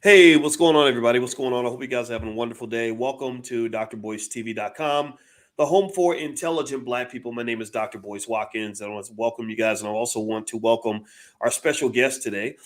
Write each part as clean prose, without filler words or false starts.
Hey, what's going on, everybody? What's going on? I hope you guys are having a wonderful day. Welcome to drboycetv.com, the home for intelligent Black people. My name is Dr. Boyce Watkins, and I want to welcome you guys. And I also want to welcome our special guest today,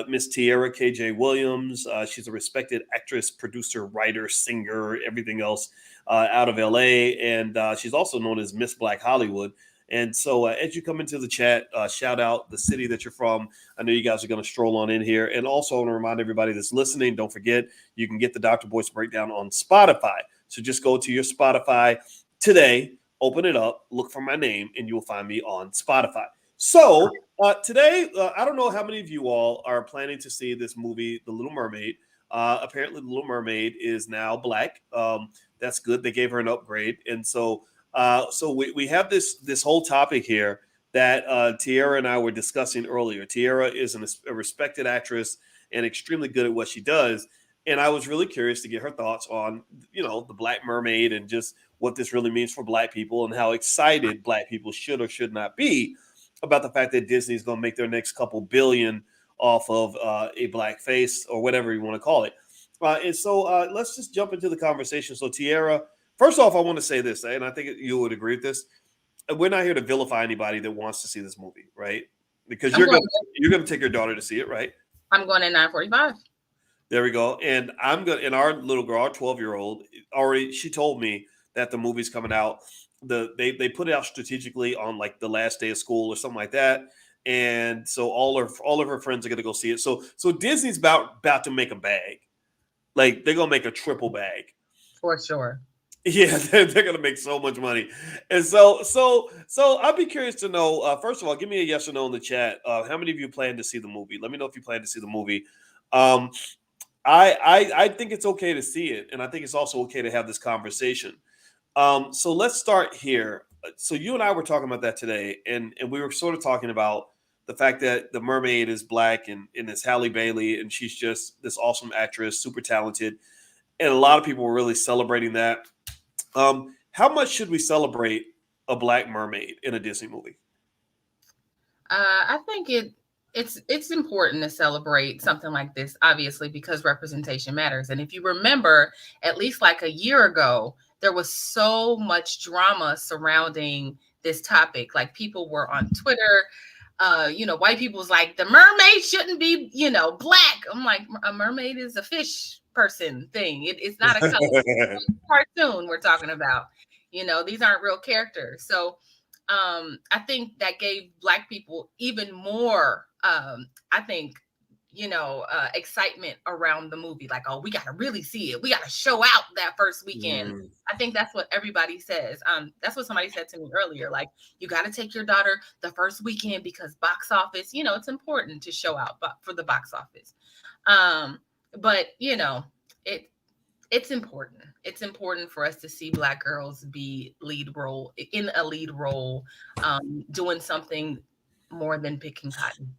Miss Tierra KJ Williams. She's a respected actress, producer, writer, singer, everything else out of LA. And she's also known as Miss Black Hollywood. And so as you come into the chat, shout out the city that you're from. I know you guys are going to stroll on in here. And also, I want to remind everybody that's listening, don't forget, you can get the Dr. Boyce Breakdown on Spotify. So just go to your Spotify today, open it up, look for my name, and you will find me on Spotify. So today, I don't know how many of you all are planning to see this movie, The Little Mermaid. Apparently, The Little Mermaid is now Black. That's good. They gave her an upgrade. And so we have this whole topic here that Tiara and I were discussing earlier. Tiara is a respected actress and extremely good at what she does. And I was really curious to get her thoughts on, the Black Mermaid and just what this really means for Black people and how excited Black people should or should not be about the fact that Disney is going to make their next couple billion off of a Black face or whatever you want to call it. And so let's just jump into the conversation. So Tiara, first off, I want to say this, and I think you would agree with this. We're not here to vilify anybody that wants to see this movie, right? Because you're gonna take your daughter to see it, right? I'm going at 9:45. There we go. And and our little girl, our 12-year-old, already she told me that the movie's coming out. They put it out strategically on like the last day of school or something like that. And so all of her friends are gonna go see it. So Disney's about to make a bag. Like they're gonna make a triple bag. For sure. Yeah, they're going to make so much money, and so I'd be curious to know. First of all, give me a yes or no in the chat. How many of you plan to see the movie? Let me know if you plan to see the movie. Um, I think it's okay to see it, and I think it's also okay to have this conversation. So let's start here. So you and I were talking about that today, and we were sort of talking about the fact that the mermaid is Black and it's Halle Bailey, and she's just this awesome actress, super talented, and a lot of people were really celebrating that. How much should we celebrate a Black mermaid in a Disney movie? I think it's important to celebrate something like this, obviously, because representation matters. And if you remember, at least like a year ago, there was so much drama surrounding this topic. Like people were on Twitter. White people was like, the mermaid shouldn't be, Black. I'm like, a mermaid is a fish person thing. It's not a color. Cartoon we're talking about. These aren't real characters. So I think that gave Black people even more, I think, excitement around the movie. Like, oh, we got to really see it. We got to show out that first weekend. I think that's what everybody says. That's what somebody said to me earlier. Like, you got to take your daughter the first weekend because box office, it's important to show out for the box office. But it's important. It's important for us to see Black girls be in a lead role, doing something more than picking cotton.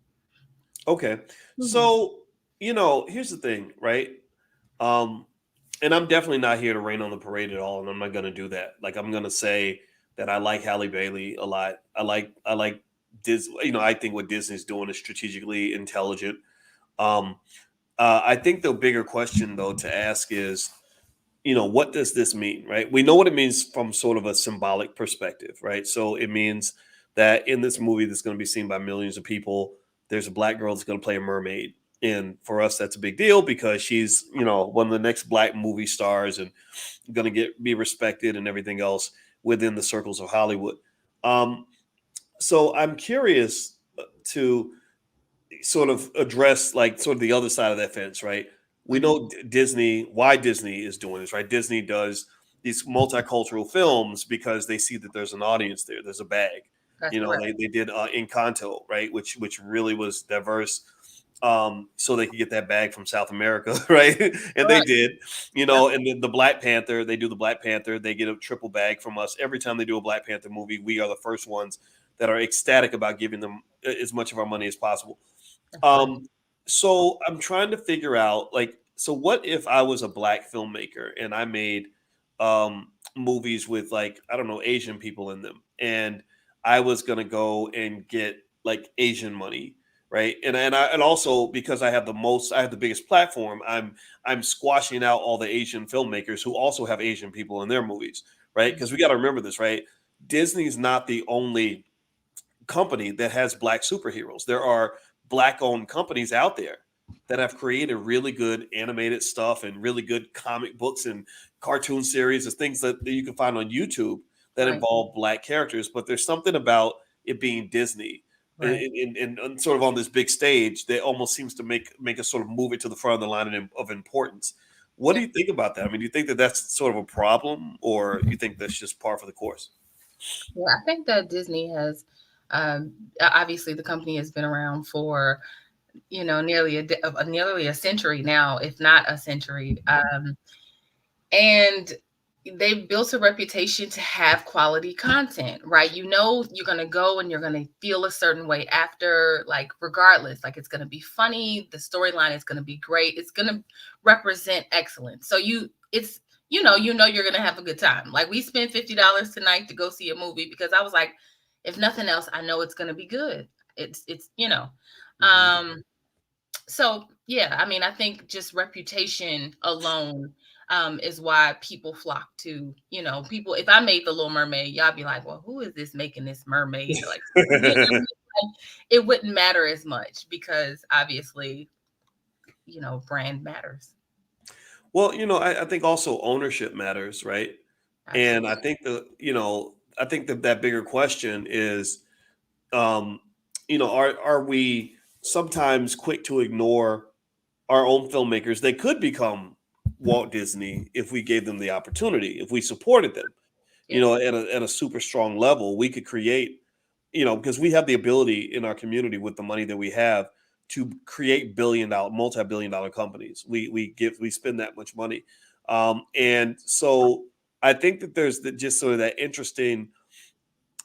Okay. So, here's the thing, right? And I'm definitely not here to rain on the parade at all, and I'm not going to do that. Like, I'm going to say that I like Halle Bailey a lot. I like Disney. I think what Disney's doing is strategically intelligent. I think the bigger question, though, to ask is, what does this mean, right? We know what it means from sort of a symbolic perspective, right? So it means that in this movie that's going to be seen by millions of people, there's a Black girl that's going to play a mermaid. And for us, that's a big deal because she's, one of the next Black movie stars and going to be respected and everything else within the circles of Hollywood. So I'm curious to sort of address like sort of the other side of that fence, right? We know why Disney is doing this, right? Disney does these multicultural films because they see that there's an audience there. There's a bag. That's right. They did Encanto, right? Which really was diverse. So they could get that bag from South America, right? And they did, and then the Black Panther, they do the Black Panther, they get a triple bag from us. Every time they do a Black Panther movie, we are the first ones that are ecstatic about giving them as much of our money as possible. So I'm trying to figure out, like, so what if I was a Black filmmaker and I made movies with, like, I don't know, Asian people in them, and I was gonna go and get like Asian money right? And also because I have the biggest platform, I'm squashing out all the Asian filmmakers who also have Asian people in their movies, right? Because we got to remember this, right? Disney's not the only company that has black superheroes. There are black owned companies out there that have created really good animated stuff and really good comic books and cartoon series and things that you can find on YouTube that Right. involve black characters. But there's something about it being Disney Right. and sort of on this big stage that almost seems to make us sort of move it to the front of the line of importance. What do Yeah. you think about that? I mean, do you think that that's sort of a problem, or you think that's just par for the course? Yeah, I think that Disney has, obviously, the company has been around for, nearly a century now, if not a century. And they've built a reputation to have quality content, right? You know, you're going to go and you're going to feel a certain way after, like, regardless, like it's going to be funny. The storyline is going to be great. It's going to represent excellence. So you're going to have a good time. Like, we spent $50 tonight to go see a movie because I was like, if nothing else, I know it's going to be good. Mhm. Um, so yeah, I mean, I think just reputation alone is why people flock to, people. If I made the Little Mermaid, y'all be like, well, who is this making this mermaid? Like, like, it wouldn't matter as much because obviously, brand matters. Well, I think also ownership matters, right? And I Absolutely. think I think that bigger question is, um, are we sometimes quick to ignore our own filmmakers? They could become Walt Disney if we gave them the opportunity, if we supported them, Yeah. at a super strong level. We could create, because we have the ability in our community with the money that we have to create multi-billion dollar companies. We spend that much money, and so I think that there's just sort of that interesting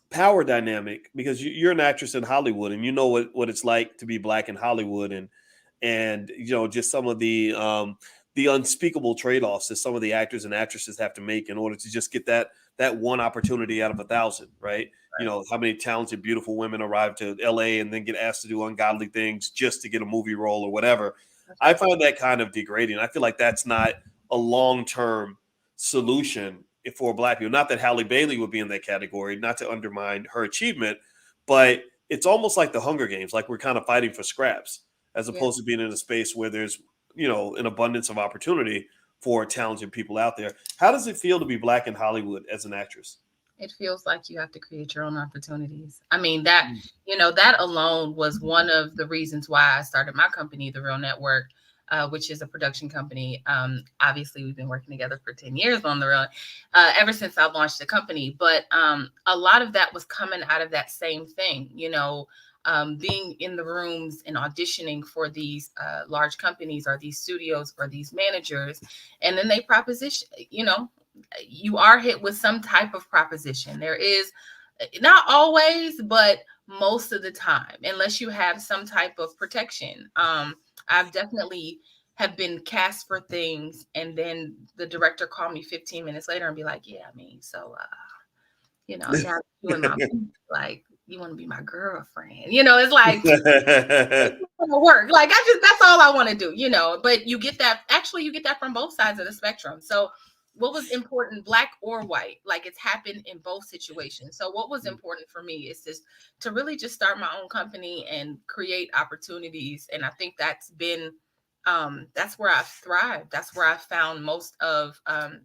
power dynamic because you're an actress in Hollywood and you know what it's like to be black in Hollywood, and just some of the unspeakable trade-offs that some of the actors and actresses have to make in order to just get that one opportunity out of 1,000, right? How many talented, beautiful women arrive to LA and then get asked to do ungodly things just to get a movie role or whatever. That's I right. find that kind of degrading. I feel like that's not a long-term solution for black people. Not that Halle Bailey would be in that category, not to undermine her achievement, but it's almost like the Hunger Games, like we're kind of fighting for scraps as Yeah. opposed to being in a space where there's, an abundance of opportunity for talented people out there. How does it feel to be black in Hollywood as an actress? It feels like you have to create your own opportunities. I mean, that alone was one of the reasons why I started my company, The Real Network, which is a production company. Obviously, we've been working together for 10 years on The Real, ever since I launched the company. But a lot of that was coming out of that same thing, being in the rooms and auditioning for these large companies or these studios or these managers. And then they proposition, you are hit with some type of proposition. There is, not always, but most of the time, unless you have some type of protection. I've definitely have been cast for things, and then the director called me 15 minutes later and be like, "Yeah, I mean, so now you and my like, you want to be my girlfriend?" It's like it's gonna work. Like, that's all I want to do, But you get that from both sides of the spectrum. So what was important, black or white, like it's happened in both situations. So what was important for me is just to really just start my own company and create opportunities. And I think that's where I've thrived. That's where I found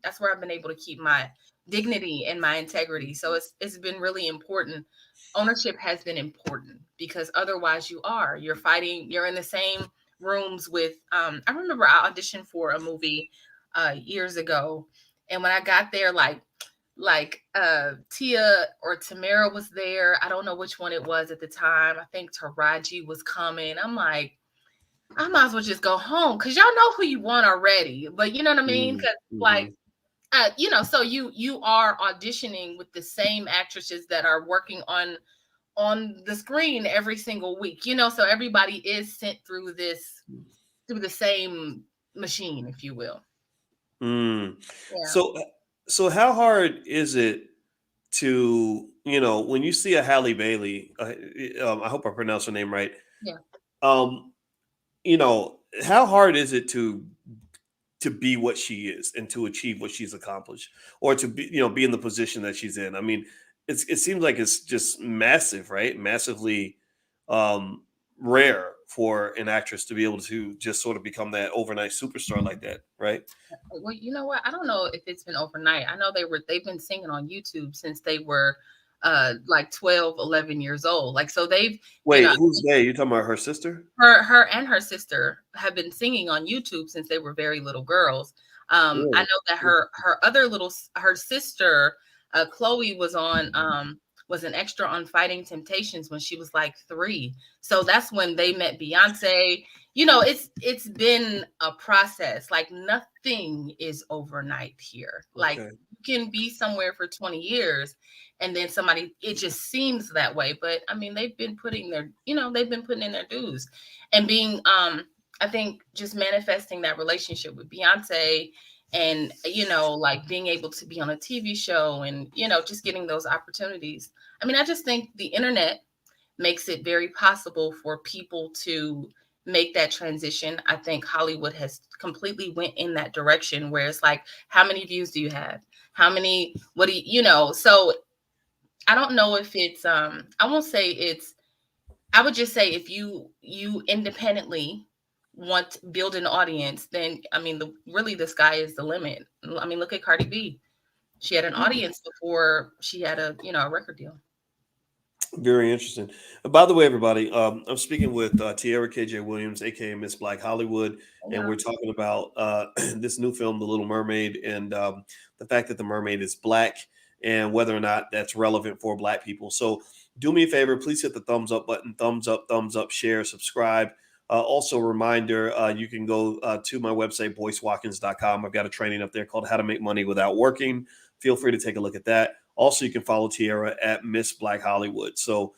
that's where I've been able to keep my dignity and my integrity. So it's been really important. Ownership has been important because otherwise you're fighting, you're in the same rooms with I remember I auditioned for a movie years ago, and when I got there, Tia or Tamara was there. I don't know which one it was at the time. I think Taraji was coming. I'm like, I might as well just go home because y'all know who you want already. But you know what I mean? Because like, Mhm. so you are auditioning with the same actresses that are working on the screen every single week. So everybody is sent through the same machine, if you will. Mm. Yeah. So how hard is it to, when you see a Halle Bailey, I hope I pronounced her name right, Yeah. Um, how hard is it to be what she is and to achieve what she's accomplished, or to be in the position that she's in? I mean, it seems like it's just massive, right? Massively um, rare for an actress to be able to just sort of become that overnight superstar like that, right? Well, you know what? I don't know if it's been overnight. I know they've been singing on YouTube since they were like 12, 11 years old. Like so they've, you Wait, know, who's they? You talking about her sister? her and her sister have been singing on YouTube since they were very little girls. I Really? know that her other her sister Chloe was an extra on Fighting Temptations when she was like 3. So that's when they met Beyonce. You know, it's been a process. Like nothing is overnight here. Like Okay. you can be somewhere for 20 years and then somebody it just seems that way. But I mean, they've been putting in their dues and being I think just manifesting that relationship with Beyonce and like being able to be on a TV show and just getting those opportunities. I mean, I just think the internet makes it very possible for people to make that transition. I think Hollywood has completely went in that direction where it's like, how many views do you have? How many, what do so I don't know if it's I won't say it's I would just say if you independently want build an audience, then I mean the sky is the limit. I mean, look at Cardi B. She had an audience before she had a record deal. Very interesting. By the way, everybody, I'm speaking with Tierra KJ Williams, aka Miss Black Hollywood, and Yeah. we're talking about this new film, The Little Mermaid, and the fact that the mermaid is black and whether or not that's relevant for Black people. So, do me a favor, please hit the thumbs up button, thumbs up, share, subscribe. Also, reminder, you can go to my website, boycewatkins.com. I've got a training up there called How to Make Money Without Working. Feel free to take a look at that. Also, you can follow Tiara at Miss Black Hollywood. So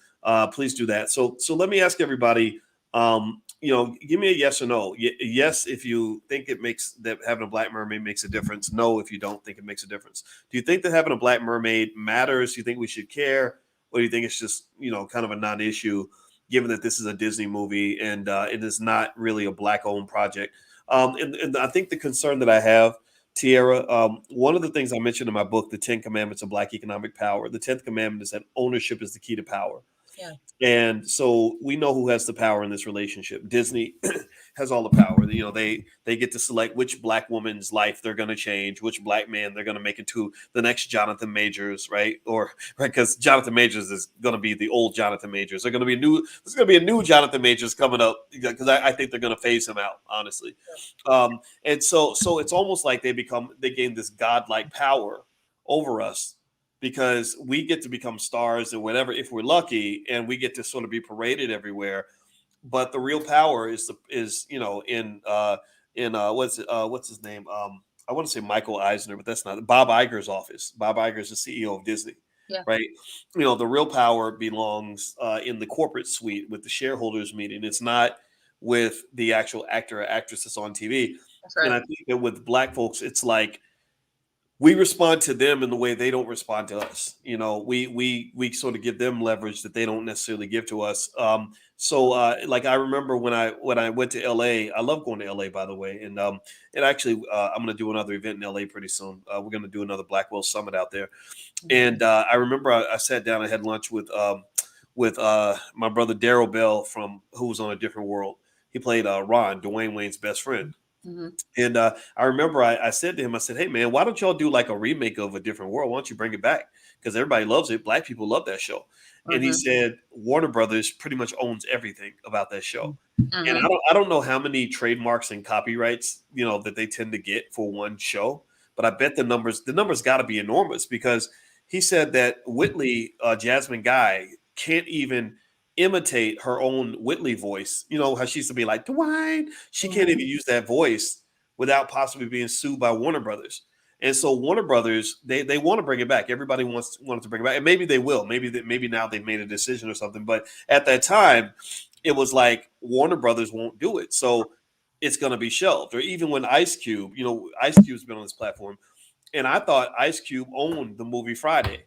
please do that. So let me ask everybody, give me a yes or no. Yes, if you think it makes that having a black mermaid makes a difference. No, if you don't think it makes a difference. Do you think that having a black mermaid matters? Do you think we should care, or do you think it's just kind of a non-issue, given that this is a Disney movie and it is not really a black-owned project? And I think the concern that I have, Tierra, one of the things I mentioned in my book, The 10 Commandments of Black Economic Power, the 10th commandment is that ownership is the key to power. Yeah. And so we know who has the power in this relationship. Disney has all the power. They get to select which black woman's life they're going to change, which black man they're going to make into the next Jonathan Majors, right? Or right, because Jonathan Majors is going to be the old Jonathan Majors. There's going to be a new Jonathan Majors coming up because I think they're going to phase him out, honestly. And so it's almost like they gain this godlike power over us because we get to become stars and whatever if we're lucky, and we get to sort of be paraded everywhere. But the real power is in what's his name, I want to say Michael Eisner, but that's not Bob Iger's office. Bob Iger is the CEO of Disney, Yeah. right? The real power belongs in the corporate suite with the shareholders meeting. It's not with the actual actor or actress that's on TV. That's And right. I think that with black folks, it's like we respond to them in the way they don't respond to us. We sort of give them leverage that they don't necessarily give to us. Like I remember when I went to LA, I love going to LA, by the way, and actually I'm going to do another event in LA pretty soon. We're going to do another Blackwell Summit out there, and I remember I sat down, I had lunch with my brother Daryl Bell from who was on A Different World. He played Ron, Dwayne Wayne's best friend. Mm-hmm. And I remember I said to him, I said, "Hey man, why don't y'all do like a remake of A Different World? Why don't you bring it back? Because everybody loves it. Black people love that show." And he Mm-hmm. said Warner Brothers pretty much owns everything about that show. And Mm-hmm. I don't know how many trademarks and copyrights that they tend to get for one show, but I bet the numbers got to be enormous because he said that Whitley Jasmine Guy can't even imitate her own Whitley voice. You know how she used to be like Dwayne. She can't Mm-hmm. even use that voice without possibly being sued by Warner Brothers. And so Warner Brothers, they want to bring it back. Everybody wanted to bring it back, and maybe they will. Maybe now they've made a decision or something. But at that time, it was like Warner Brothers won't do it, so it's going to be shelved. Or even when Ice Cube, Ice Cube's been on this platform, and I thought Ice Cube owned the movie Friday.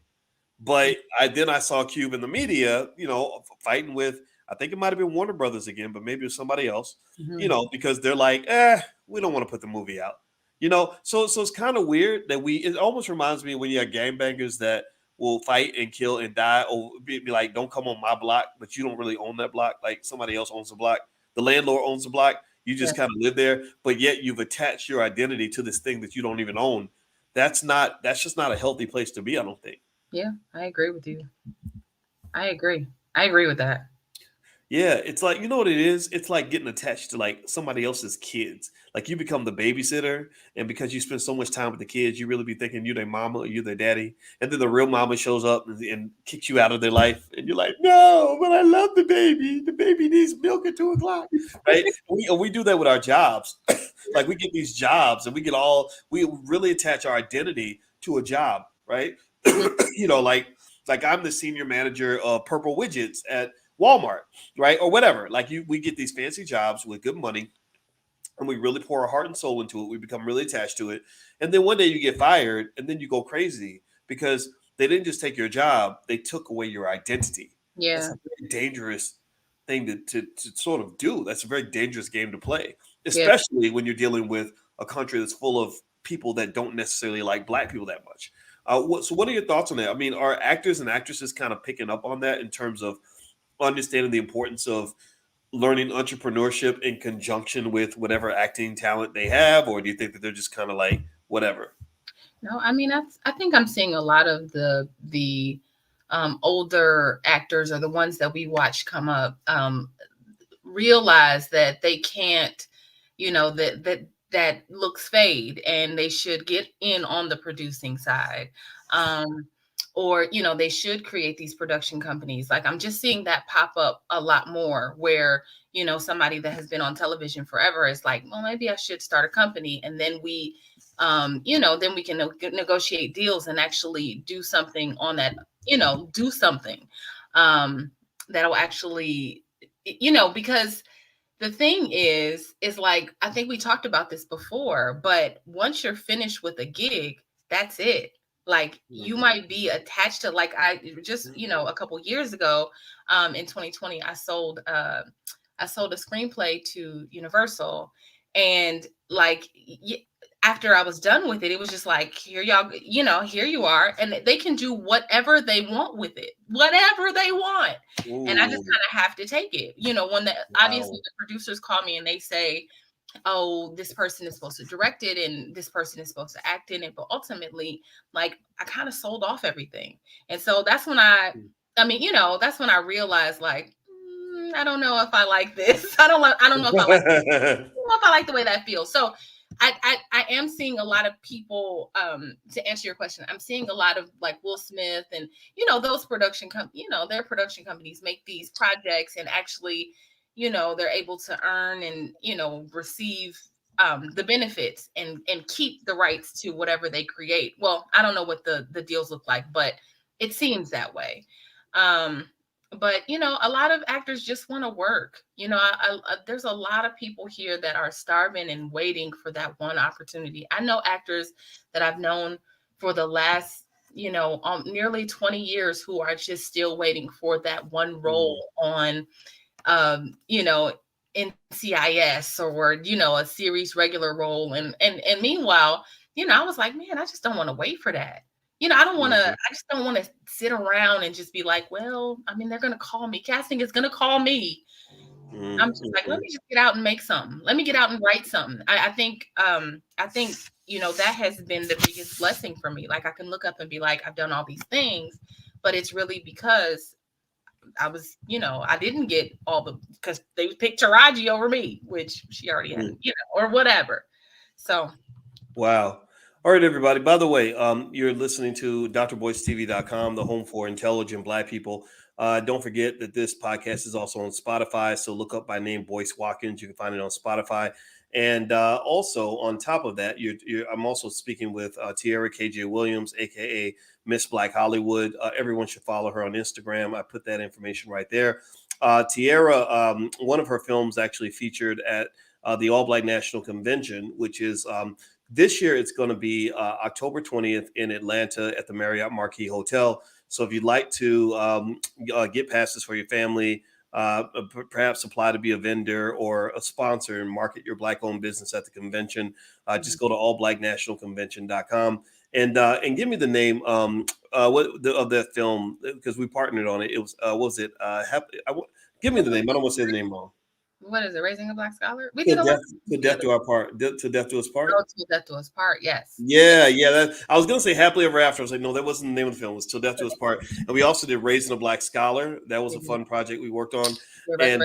But I saw Cube in the media, fighting with I think it might have been Warner Brothers again, but maybe it was somebody else, Mhm. because they're like, we don't want to put the movie out. So it's kind of weird that it almost reminds me when you have gangbangers that will fight and kill and die, or be like, don't come on my block, but you don't really own that block. Like somebody else owns the block. The landlord owns the block. You Yeah. just kind of live there, but yet you've attached your identity to this thing that you don't even own. That's just not a healthy place to be, I don't think. Yeah, I agree with you. I agree. I agree with that. Yeah, it's like, you know what it is? It's like getting attached to like somebody else's kids. Like you become the babysitter, and because you spend so much time with the kids, you really be thinking you're their mama or you're their daddy. And then the real mama shows up and kicks you out of their life, and you're like, no, but I love the baby. The baby needs milk at 2 o'clock, right? We do that with our jobs. Like we get these jobs, and we really attach our identity to a job, right? Mhm. Like I'm the senior manager of purple widgets at Walmart, right? Or whatever. We get these fancy jobs with good money, and we really pour our heart and soul into it. We become really attached to it. And then one day you get fired, and then you go crazy because they didn't just take your job, they took away your identity. That's Yeah. a very dangerous thing to sort of do. That's a very dangerous game to play, Yeah. especially when you're dealing with a country that's full of people that don't necessarily like Black people that much. So what are your thoughts on that? I mean, are actors and actresses kind of picking up on that in terms of understanding the importance of learning entrepreneurship in conjunction with whatever acting talent they have, or do you think that they're just kind of like whatever? No, I mean, I think I'm seeing a lot of the older actors, or the ones that we watch come up, realize that they can't, that looks fade, and they should get in on the producing side. Um, or they should create these production companies. Like I'm just seeing that pop up a lot more, where somebody that has been on television forever is like, well, maybe I should start a company, and then then we can negotiate deals and actually do something on that, do something um that'll actually, because the thing is like, I think we talked about this before, but once you're finished with a gig, that's it. Like you Mhm. might be attached to, like, I just, a couple years ago, in 2020, I sold a screenplay to Universal, and like after I was done with it, it was just like, here y'all, here you are, and they can do whatever they want with it, whatever they want, and I just Ooh, kind of have to take it. When obviously wow. the producers call me and they say, oh, this person is supposed to direct it and this person is supposed to act in it, but ultimately, like, I kind of sold off everything, and so that's when I mean, that's when I realized, like, I don't know if I like this. I don't know if I like know if I like the way that feels. So I am seeing a lot of people, to answer your question, I'm seeing a lot of like Will Smith and those their production companies make these projects, and actually, they're able to earn and receive the benefits, and keep the rights to whatever they create. Well, I don't know what the deals look like, but it seems that way. Um, but a lot of actors just want to work. There's a lot of people here that are starving and waiting for that one opportunity. I know actors that I've known for the last nearly 20 years, who are just still waiting for that one role Mm. on um you know NCIS, or a series regular role, and meanwhile, I was like, man, I just don't want to wait for that. Mhm. I just don't want to sit around and just be like, well, I mean, they're going to call me. Casting is going to call me. I'm Mm, just like, let mhm. me just get out and make something. Let me get out and write something. I think, that has been the biggest blessing for me. Like I can look up and be like, I've done all these things, but it's really because I was, I didn't get all because they picked Taraji over me, which she already had, Mm. or whatever. So, Wow. All right, everybody. By the way, you're listening to drboycetv.com, the home for intelligent Black people. Don't forget that this podcast is also on Spotify. So look up by name Boyce Watkins. You can find it on Spotify. And also on top of that, I'm also speaking with Tierra KJ Williams, aka Miss Black Hollywood. Everyone should follow her on Instagram. I put that information right there. Tiara, one of her films actually featured at the All Black National Convention, which is this year. It's going to be October 20th in Atlanta at the Marriott Marquis Hotel. So if you'd like to get passes for your family, perhaps apply to be a vendor or a sponsor and market your Black-owned business at the convention, just go to allblacknationalconvention.com and give me the name of that film, because we partnered on it. It was what was it? Give me the name. I don't want to say the name wrong. What is it? Raising a Black Scholar? We To did a lot. death do our part. To death do us part. Oh, Till Death Do Us Part. Yes. Yeah, yeah. I was gonna say Happily Ever After. I was like, no, that wasn't the name of the film. It was Till Death Do Us Part. And we also did Raising a Black Scholar. That was a fun project we worked on. And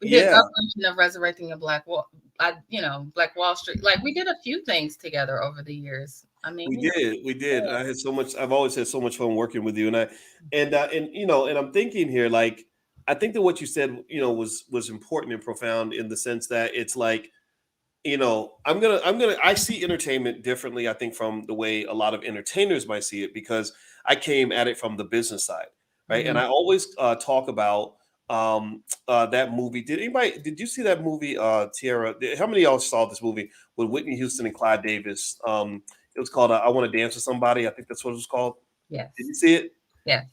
we did a version of Resurrecting a Black Wall. Black Wall Street. Like we did a few things together over the years. I mean, we did. I had so much. I've always had so much fun working with you, and I'm thinking here, like, I think that what you said, was important and profound in the sense that it's like, I see entertainment differently, I think, from the way a lot of entertainers might see it, because I came at it from the business side, right? And I always talk about that movie. Did you see that movie, Tiara? How many of y'all saw this movie with Whitney Houston and Clive Davis? It was called I Want to Dance with Somebody. I think that's what it was called. Yes. Did you see it? Yes.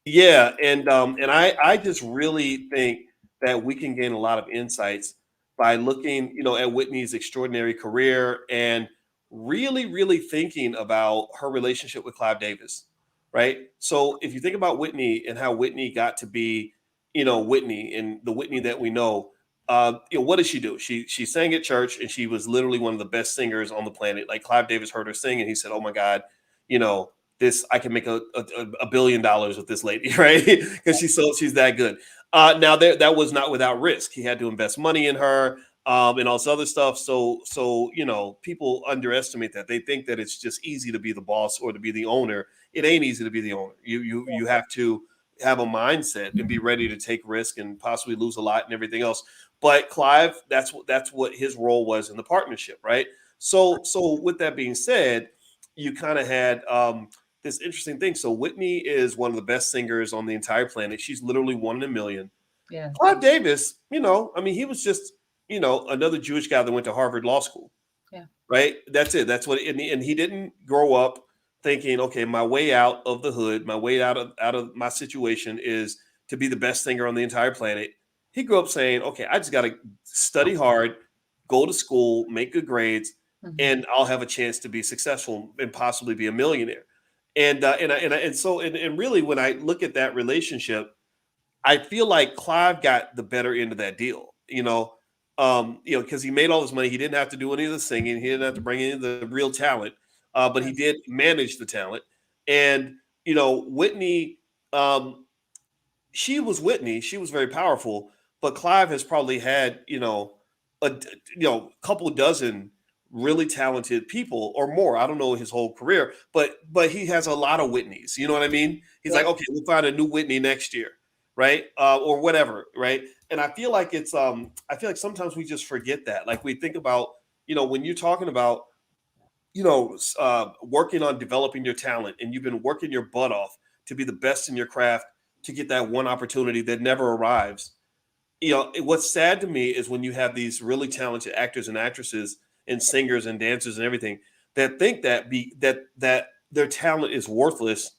Yeah. And I just really think that we can gain a lot of insights by looking, at Whitney's extraordinary career and really, really thinking about her relationship with Clive Davis, right? So if you think about Whitney and how Whitney got to be, Whitney and the Whitney that we know, what did she do? She sang at church, and she was literally one of the best singers on the planet. Like, Clive Davis heard her sing, and he said, "Oh my God, I can make a $1 billion with this lady," right? Because she's that good. Now that was not without risk. He had to invest money in her, and all this other stuff. So people underestimate that. They think that it's just easy to be the boss or to be the owner. It ain't easy to be the owner. You have to have a mindset and be ready to take risk and possibly lose a lot and everything else. But Clive, that's what his role was in the partnership, right? So with that being said, you kind of had this interesting thing. So Whitney is one of the best singers on the entire planet. She's literally 1 in a million. Yeah. Clive Davis, he was just, another Jewish guy that went to Harvard Law School. Yeah. Right. That's it. That's what. And he didn't grow up thinking, okay, my way out of the hood, my way out of my situation is to be the best singer on the entire planet. He grew up saying, okay, I just got to study hard, go to school, make good grades, and I'll have a chance to be successful and possibly be a millionaire. And really, when I look at that relationship, I feel like Clive got the better end of that deal, because he made all this money. He didn't have to do any of the singing. He didn't have to bring in the real talent, but he did manage the talent. And, Whitney, she was Whitney. She was very powerful, but Clive has probably had, a couple dozen really talented people or more. I don't know his whole career, but he has a lot of Whitneys. You know what I mean? He's like, okay, we'll find a new Whitney next year, right? Or whatever, right? And I feel like sometimes we just forget that. Like, we think about, when you're talking about, working on developing your talent, and you've been working your butt off to be the best in your craft, to get that one opportunity that never arrives. What's sad to me is when you have these really talented actors and actresses and singers and dancers and everything that think that their talent is worthless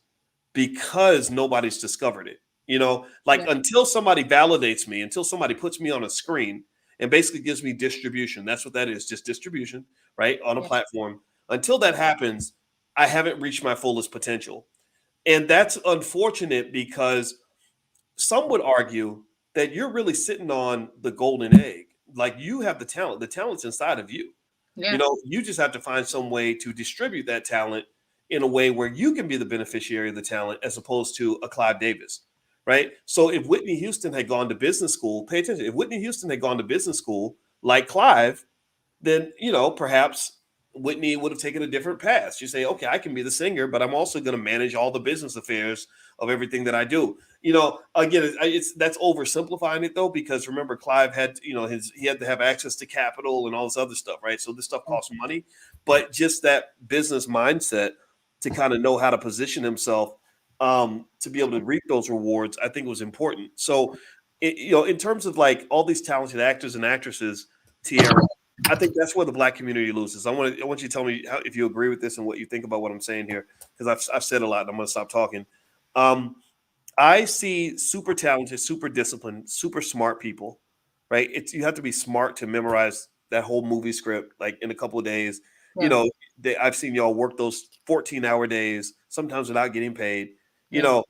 because nobody's discovered it. Until somebody validates me, until somebody puts me on a screen and basically gives me distribution. That's what that is, just distribution, right? On a platform. Until that happens, I haven't reached my fullest potential. And that's unfortunate, because some would argue that you're really sitting on the golden egg. Like, you have the talent. The talent's inside of you. Yeah. You just have to find some way to distribute that talent in a way where you can be the beneficiary of the talent, as opposed to a Clive Davis, right? So if Whitney Houston had gone to business school, pay attention. If Whitney Houston had gone to business school like Clive, then, perhaps Whitney would have taken a different path. She'd say, okay, I can be the singer, but I'm also going to manage all the business affairs of everything that I do. Again, that's oversimplifying it, though, because remember, Clive had, he had to have access to capital and all this other stuff, right? So this stuff costs money, but just that business mindset to kind of know how to position himself to be able to reap those rewards, I think was important. So, in terms of like all these talented actors and actresses, Tiara, I think that's where the Black community loses. I want you to tell me if you agree with this and what you think about what I'm saying here, because I've said a lot and I'm going to stop talking. I see super talented, super disciplined, super smart people, right? It's you have to be smart to memorize that whole movie script like in a couple of days. You Yeah. know, I've seen y'all work those 14-hour days, sometimes without getting paid. You Yeah. know,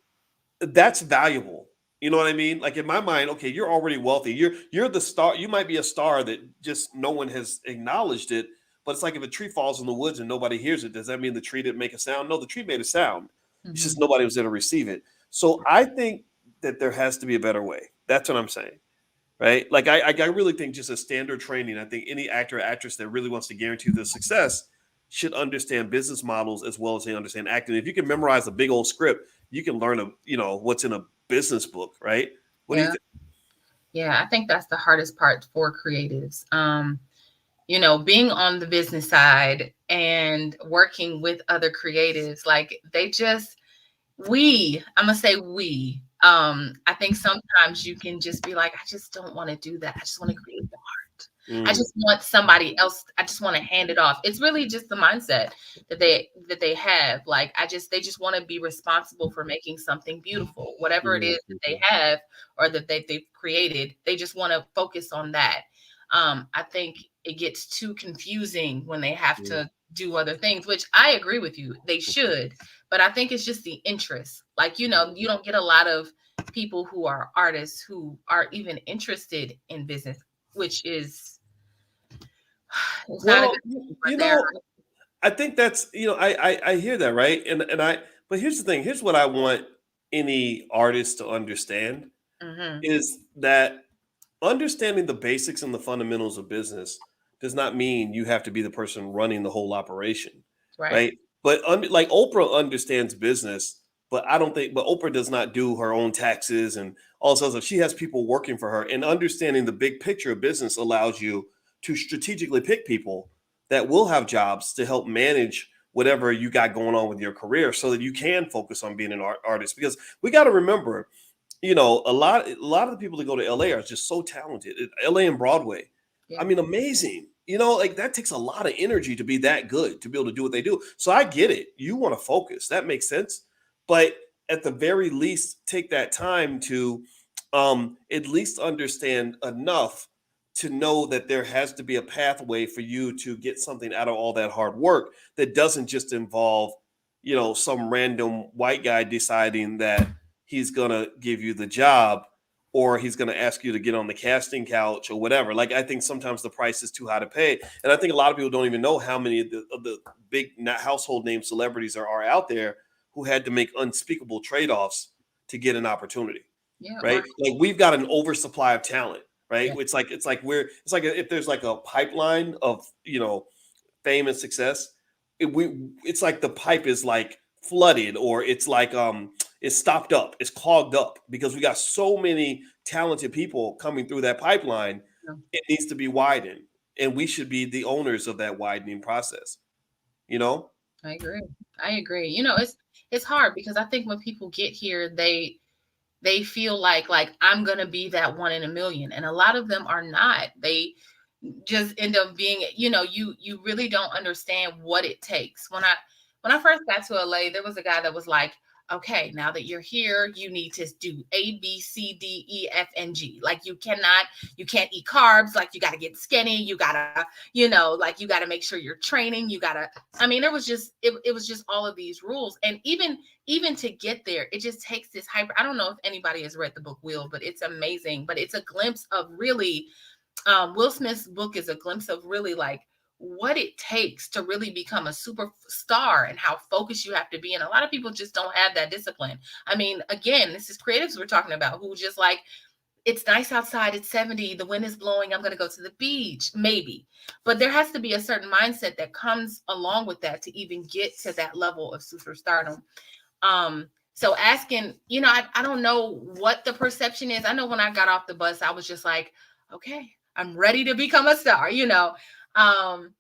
that's valuable. You know what I mean? Like in my mind, okay, you're already wealthy. You're the star. You might be a star that just no one has acknowledged it. But it's like if a tree falls in the woods and nobody hears it, does that mean the tree didn't make a sound? No, the tree made a sound. It's just Hmm. nobody was there to receive it. So I think that there has to be a better way. That's what I'm saying. Right? Like I really think just a standard training. I think any actor or actress that really wants to guarantee their success should understand business models as well as they understand acting. If you can memorize a big old script, you can learn what's in a business book, right? What do you Yeah. think? Yeah. I think that's the hardest part for creatives. Being on the business side and working with other creatives, like I'm gonna say I think sometimes you can just be like, I just don't want to do that. I just want to create the art. I Mm, just want somebody else. I just want to hand it off. It's really just the mindset that they have. Like they just want to be responsible for making something beautiful, whatever it mm, is that they mm, have or that they've created. They just want to focus on that. I think it gets too confusing when they have mm. to do other things, which I agree with you. They should, but I think it's just the interest. Like, you don't get a lot of people who are artists who are even interested in business, which is it's not a Well, good thing, but you they're know, I think that's I hear that, right? And I but here's the thing. Here's what I want any artist to understand hmm is that understanding the basics and the fundamentals of business does not mean you have to be the person running the whole operation, right. right? But like Oprah understands business, but I don't think, but Oprah does not do her own taxes and all sorts of. She has people working for her, and understanding the big picture of business allows you to strategically pick people that will have jobs to help manage whatever you got going on with your career, so that you can focus on being an artist. Because we got to remember, a lot of the people that go to LA are just so talented. LA and Broadway, I Yeah. mean, amazing. Like that takes a lot of energy to be that good, to be able to do what they do. So I get it. You want to focus. That makes sense. But at the very least, take that time to at least understand enough to know that there has to be a pathway for you to get something out of all that hard work that doesn't just involve, some random white guy deciding that he's going to give you the job or he's going to ask you to get on the casting couch or whatever. Like, I think sometimes the price is too high to pay. And I think a lot of people don't even know how many of the big household name celebrities are out there who had to make unspeakable trade-offs to get an opportunity, Yeah. Or right? Like we've got an oversupply of talent, right? yeah. It's like if there's like a pipeline of, fame and success, it's like the pipe is like flooded, or it's like it's stopped up, it's clogged up because we got so many talented people coming through that pipeline. Yeah. It needs to be widened, and we should be the owners of that widening process, you know? I agree. I agree. It's hard because I think when people get here, they feel like I'm gonna be that one in a million, and a lot of them are not. They just end up being, you really don't understand what it takes. When I first got to LA, there was a guy that was like, okay, now that you're here, you need to do A, B, C, D, E, F, and G. Like you can't eat carbs, like you gotta get skinny, you gotta, like you gotta make sure you're training, you gotta, I mean, it was just all of these rules. And even to get there, it just takes this hyper. I don't know if anybody has read the book Will, but it's amazing. But it's a glimpse of really Will Smith's book is a glimpse of really like what it takes to really become a superstar and how focused you have to be. And a lot of people just don't have that discipline. I mean, again, this is creatives we're talking about who just like, it's nice outside, it's 70, the wind is blowing, I'm going to go to the beach, maybe. But there has to be a certain mindset that comes along with that to even get to that level of superstardom. So asking, I don't know what the perception is. I know when I got off the bus, I was just like, okay, I'm ready to become a star. Um,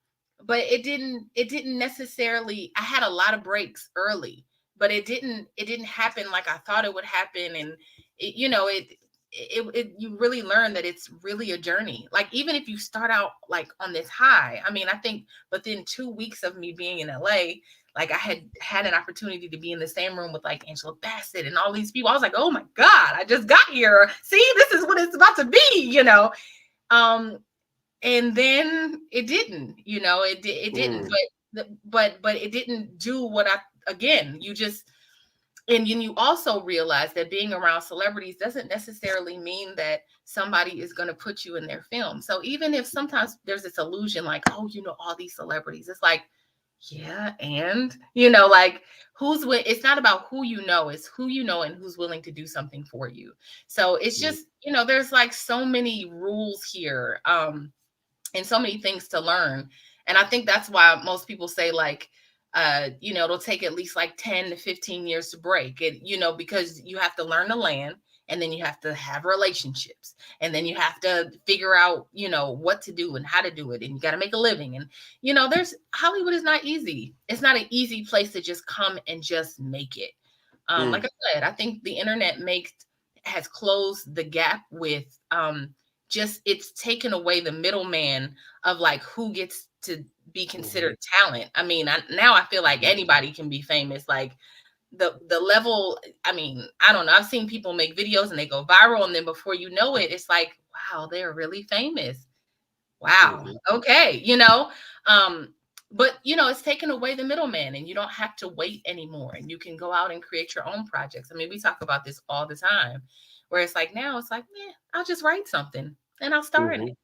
but it didn't necessarily, I had a lot of breaks early, but it didn't happen like I thought it would happen. And you really learn that it's really a journey. Like, even if you start out like on this high, I mean, I think within 2 weeks of me being in LA, like I had an opportunity to be in the same room with like Angela Bassett and all these people. I was like, oh my God, I just got here. See, this is what it's about to be, you know? And then it didn't, you know, it didn't, but it didn't do what and you also realize that being around celebrities doesn't necessarily mean that somebody is going to put you in their film. So even if sometimes there's this illusion like, oh, you know, all these celebrities, it's like, yeah, and you know, like it's not about who you know, it's who you know and who's willing to do something for you. So it's just, you know, there's like so many rules here, and so many things to learn. And I think that's why most people say like, you know, it'll take at least like 10 to 15 years to break it, you know, because you have to learn the land, and then you have to have relationships, and then you have to figure out, you know, what to do and how to do it. And you got to make a living. And, you know, Hollywood is not easy. It's not an easy place to just come and just make it. Like I said, I think the internet has closed the gap with, it's taken away the middleman of like who gets to be considered talent. I mean, now I feel like anybody can be famous. Like the level, I mean, I don't know. I've seen people make videos and they go viral, and then before you know it, it's like, wow, they're really famous. Wow. Okay. You know, but you know, it's taken away the middleman, and you don't have to wait anymore, and you can go out and create your own projects. I mean, we talk about this all the time, where it's like, now it's like, yeah, I'll just write something and I'll star in it.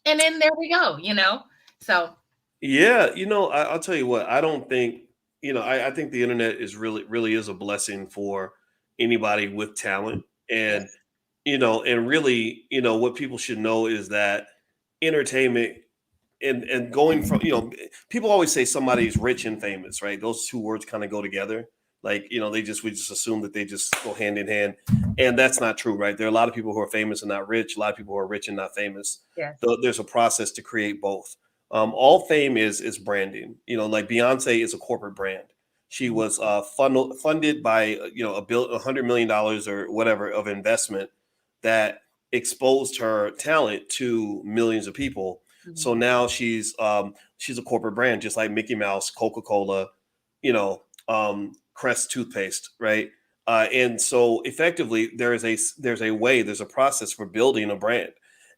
And then there we go, you know? So. Yeah. You know, I'll tell you what, I don't think, you know, I think the internet is really is a blessing for anybody with talent. And, you know, and really, you know, what people should know is that entertainment and going from, you know, people always say somebody's rich and famous, right? Those two words kind of go together. Like, you know, we just assume that they just go hand in hand. And that's not true, right? There are a lot of people who are famous and not rich, a lot of people who are rich and not famous. Yeah. So there's a process to create both. All fame is branding. You know, like Beyonce is a corporate brand. She was funded by you know $100 million or whatever of investment that exposed her talent to millions of people. So now she's a corporate brand, just like Mickey Mouse, Coca-Cola, you know, Crest toothpaste, right? And so effectively, there's a process for building a brand,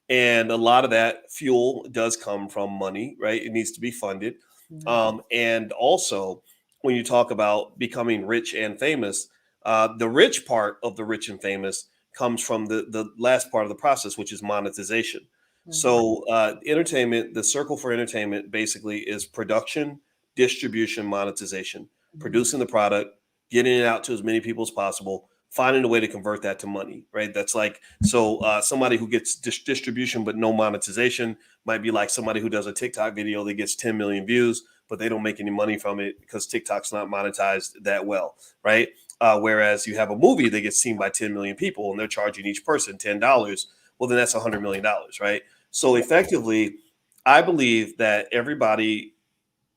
and a lot of that fuel does come from money, right? It needs to be funded, and also when you talk about becoming rich and famous, the rich part of the rich and famous comes from the last part of the process, which is monetization. So entertainment, the circle for entertainment basically is production, distribution, monetization, producing the product, getting it out to as many people as possible, finding a way to convert that to money, right? That's like, so somebody who gets distribution but no monetization might be like somebody who does a TikTok video that gets 10 million views, but they don't make any money from it because TikTok's not monetized that well, right? Whereas you have a movie that gets seen by 10 million people and they're charging each person $10. Well, then that's $100 million, right? So effectively, I believe that everybody,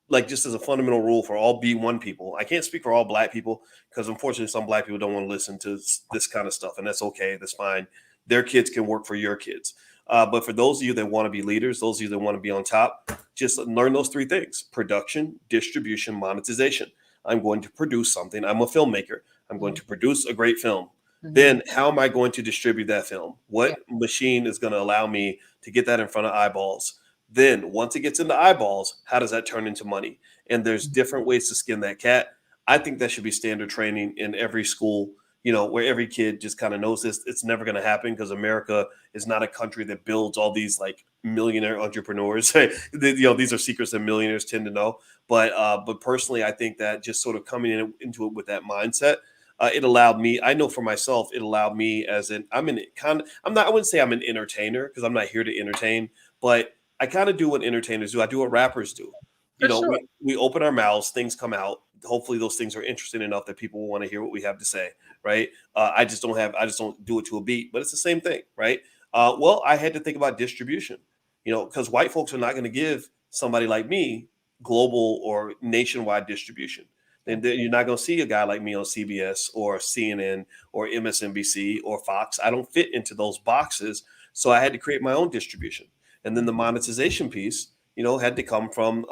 like just as a fundamental rule for all B1 people, I can't speak for all Black people because unfortunately some Black people don't want to listen to this kind of stuff, and that's okay. That's fine. Their kids can work for your kids. But for those of you that want to be leaders, those of you that want to be on top, just learn those three things: production, distribution, monetization. I'm going to produce something. I'm a filmmaker. I'm going to produce a great film. Then how am I going to distribute that film? What machine is going to allow me to get that in front of eyeballs? Then once it gets into eyeballs, how does that turn into money? And there's different ways to skin that cat. I think that should be standard training in every school, you know, where every kid just kind of knows this. It's never going to happen because America is not a country that builds all these like millionaire entrepreneurs. You know, these are secrets that millionaires tend to know. But personally, I think that just sort of coming into it with that mindset, it allowed me, I know for myself, it allowed me I wouldn't say I'm an entertainer because I'm not here to entertain, but I kind of do what entertainers do. I do what rappers do. You know, we open our mouths, things come out. Hopefully those things are interesting enough that people will want to hear what we have to say. Right. I just don't do it to a beat, but it's the same thing. Right. Well, I had to think about distribution, you know, because white folks are not going to give somebody like me global or nationwide distribution. Then you're not going to see a guy like me on CBS or CNN or MSNBC or Fox. I don't fit into those boxes. So I had to create my own distribution. And then the monetization piece, you know, had to come from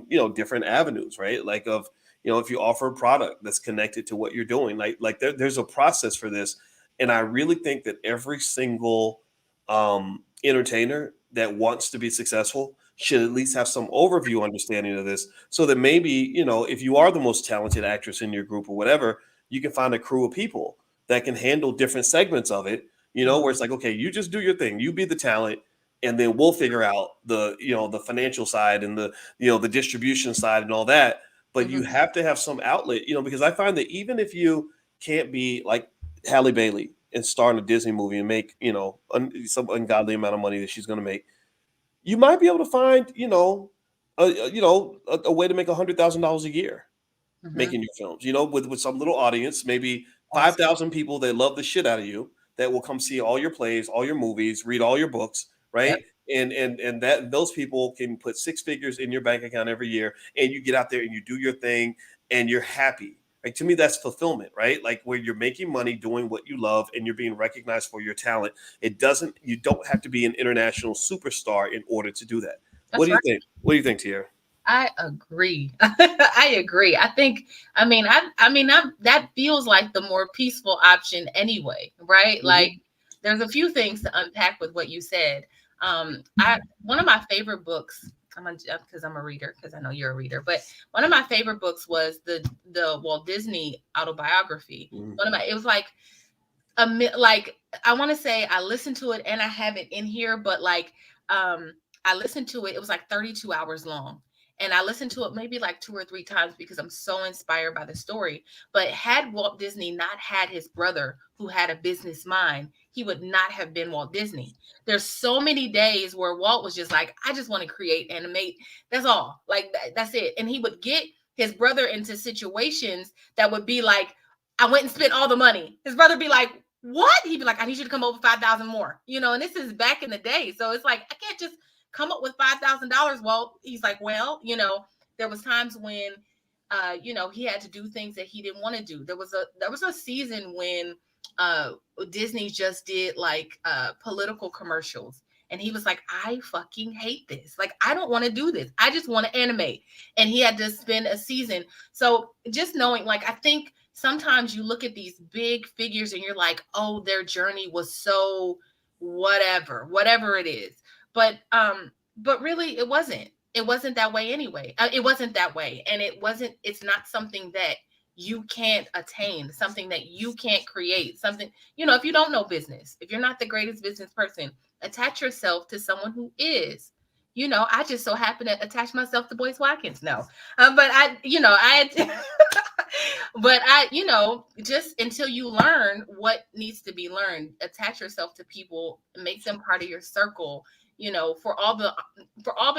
you know, different avenues, right? Like if you offer a product that's connected to what you're doing, there's a process for this. And I really think that every single entertainer that wants to be successful should at least have some overview understanding of this, so that maybe, if you are the most talented actress in your group or whatever, you can find a crew of people that can handle different segments of it, where it's like, okay, you just do your thing, you be the talent, and then we'll figure out the financial side and the distribution side and all that. But you have to have some outlet, because I find that even if you can't be like Halle Bailey and star in a Disney movie and make, some ungodly amount of money that she's going to make, you might be able to find, a way to make $100,000 a year making your films, with some little audience, maybe 5,000 people that love the shit out of you, that will come see all your plays, all your movies, read all your books, right? Yep. And that those people can put six figures in your bank account every year, and you get out there and you do your thing and you're happy. Like, to me, that's fulfillment, right? Like, where you're making money doing what you love and you're being recognized for your talent. You don't have to be an international superstar in order to do that. What do you think? What do you think, Tiara? I agree. I agree. I think, that feels like the more peaceful option anyway, right? Mm-hmm. Like, there's a few things to unpack with what you said. One of my favorite books, because I'm a reader, because I know you're a reader, but one of my favorite books was the Walt Disney autobiography. Mm-hmm. It was like I want to say I listened to it and I have it in here, but I listened to it. It was like 32 hours long. And I listened to it maybe like 2 or 3 times because I'm so inspired by the story. But had Walt Disney not had his brother who had a business mind, he would not have been Walt Disney. There's so many days where Walt was just like, I just want to create, animate. That's all. Like, that's it. And he would get his brother into situations that would be like, I went and spent all the money. His brother would be like, what? He'd be like, I need you to come over 5,000 more. And this is back in the day. So it's like, I can't just come up with $5,000. Well, he's like, well, there was times when, he had to do things that he didn't want to do. There was a season when Disney just did like political commercials. And he was like, I fucking hate this. Like, I don't want to do this. I just want to animate. And he had to spend a season. So just knowing, like, I think sometimes you look at these big figures and you're like, oh, their journey was so whatever it is. But really it wasn't that way anyway. It wasn't that way. And it's not something that you can't attain, something that you can't create, something, if you don't know business, if you're not the greatest business person, attach yourself to someone who is. I just so happen to attach myself to Boyce Watkins. No, but just until you learn what needs to be learned, attach yourself to people, make them part of your circle. For all the